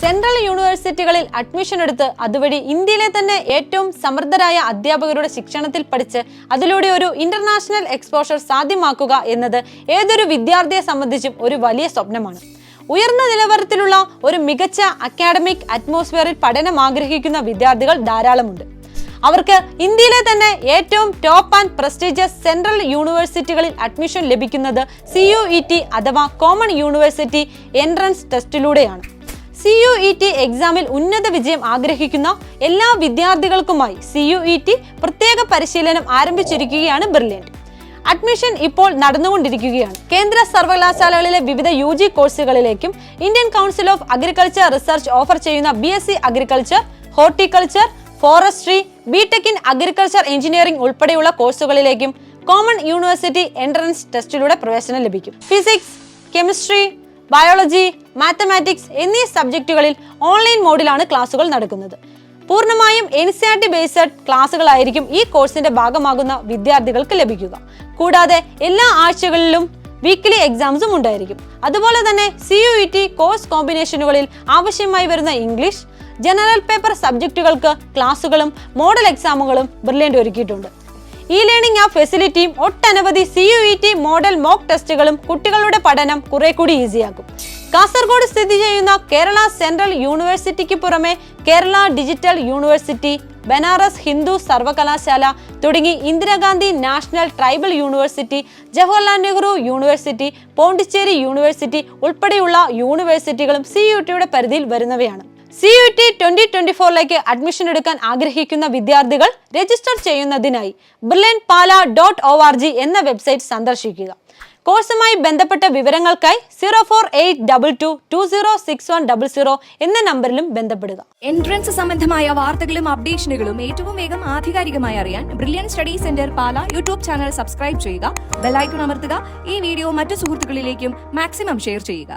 Central യൂണിവേഴ്സിറ്റികളിൽ admission എടുത്ത് അതുവഴി ഇന്ത്യയിലെ തന്നെ ഏറ്റവും സമർത്ഥരായ അധ്യാപകരുടെ ശിക്ഷണത്തിൽ പഠിച്ച് അതിലൂടെ ഒരു ഇന്റർനാഷണൽ എക്സ്പോഷർ സാധ്യമാക്കുക എന്നത് ഏതൊരു വിദ്യാർത്ഥിയെ സംബന്ധിച്ചും ഒരു വലിയ സ്വപ്നമാണ്. ഉയർന്ന നിലവാരത്തിലുള്ള ഒരു മികച്ച അക്കാഡമിക് അറ്റ്മോസ്ഫിയറിൽ പഠനം ആഗ്രഹിക്കുന്ന വിദ്യാർത്ഥികൾ ധാരാളമുണ്ട്. അവർക്ക് ഇന്ത്യയിലെ തന്നെ ഏറ്റവും ടോപ്പ് ആൻഡ് പ്രസ്റ്റീജിയസ് സെൻട്രൽ യൂണിവേഴ്സിറ്റികളിൽ അഡ്മിഷൻ ലഭിക്കുന്നത് CUET അഥവാ കോമൺ യൂണിവേഴ്സിറ്റി എൻട്രൻസ് ടെസ്റ്റിലൂടെയാണ്. CUET എക്സാമിൽ ഉന്നത വിജയം ആഗ്രഹിക്കുന്ന എല്ലാ വിദ്യാർത്ഥികൾക്കുമായി CUET പ്രത്യേക പരിശീലനം ആരംഭിച്ചിരിക്കുകയാണ് ബ്രില്യൻറ്റ്. അഡ്മിഷൻ ഇപ്പോൾ നടന്നുകൊണ്ടിരിക്കുകയാണ്. കേന്ദ്ര സർവകലാശാലകളിലെ വിവിധ UG കോഴ്സുകളിലേക്കും Indian council of agriculture research offer ചെയ്യുന്ന BSc agriculture, horticulture, forestry, BTech in agriculture engineering ഉൾപ്പെടെയുള്ള കോഴ്സുകളിലേക്കും കോമൺ യൂണിവേഴ്സിറ്റി എൻട്രൻസ് ടെസ്റ്റിലൂടെ പ്രവേശനം ലഭിക്കും. ഫിസിക്സ്, കെമിസ്ട്രി, ബയോളജി, മാത്തമാറ്റിക്സ് എന്നീ സബ്ജക്റ്റുകളിൽ ഓൺലൈൻ മോഡിലാണ് ക്ലാസുകൾ നടക്കുന്നത്. പൂർണ്ണമായും NCERT ബേസ്ഡ് ക്ലാസുകളായിരിക്കും ഈ കോഴ്സിന്റെ ഭാഗമാകുന്ന വിദ്യാർത്ഥികൾക്ക് ലഭിക്കുക. കൂടാതെ എല്ലാ ആഴ്ചകളിലും വീക്ക്ലി എക്സാംസും ഉണ്ടായിരിക്കും. അതുപോലെ തന്നെ CUET കോഴ്സ് കോമ്പിനേഷനുകളിൽ ആവശ്യമായി വരുന്ന ഇംഗ്ലീഷ്, ജനറൽ പേപ്പർ സബ്ജക്റ്റുകൾക്ക് ക്ലാസുകളും മോഡൽ എക്സാമുകളും ബ്രില്യൻറ്റ് ഒരുക്കിയിട്ടുണ്ട്. ലേണിംഗ് ആപ്പ് ഫെസിലിറ്റിയും ഒട്ടനവധി CUET മോഡൽ മോക്ക് ടെസ്റ്റുകളും കുട്ടികളുടെ പഠനം കുറെ കൂടി ഈസിയാക്കും. കാസർഗോഡ് സ്ഥിതി ചെയ്യുന്ന കേരള സെൻട്രൽ യൂണിവേഴ്സിറ്റിക്ക് പുറമെ കേരള ഡിജിറ്റൽ യൂണിവേഴ്സിറ്റി, ബനാറസ് ഹിന്ദു സർവകലാശാല തുടങ്ങി Indira Gandhi national tribal university, Jawaharlal Nehru university, Pondicherry university ഉൾപ്പെടെയുള്ള യൂണിവേഴ്സിറ്റികളും CUETയുടെ പരിധിയിൽ വരുന്നവയാണ്. CUET 2024ലേക്ക് അഡ്മിഷൻ എടുക്കാൻ ആഗ്രഹിക്കുന്ന വിദ്യാർത്ഥികൾ രജിസ്റ്റർ ചെയ്യുന്നതിനായി brilliantpala.org എന്ന വെബ്സൈറ്റ് സന്ദർശിക്കുക. കോഴ്സുമായി ബന്ധപ്പെട്ട വിവരങ്ങൾക്കായി 04822206100 എന്ന നമ്പറിലും ബന്ധപ്പെടുക. എൻട്രൻസ് സംബന്ധമായ വാർത്തകളും അപ്ഡേഷനുകളും ഏറ്റവും വേഗം ആധികാരികമായി അറിയാൻ ബ്രില്യൻറ്റ് സ്റ്റഡി സെന്റർ പാല യൂട്യൂബ് ചാനൽ സബ്സ്ക്രൈബ് ചെയ്യുക, ബെൽ ഐക്കൺ അമർത്തുക. ഈ വീഡിയോ മറ്റു സുഹൃത്തുക്കളിലേക്കും മാക്സിമം ഷെയർ ചെയ്യുക.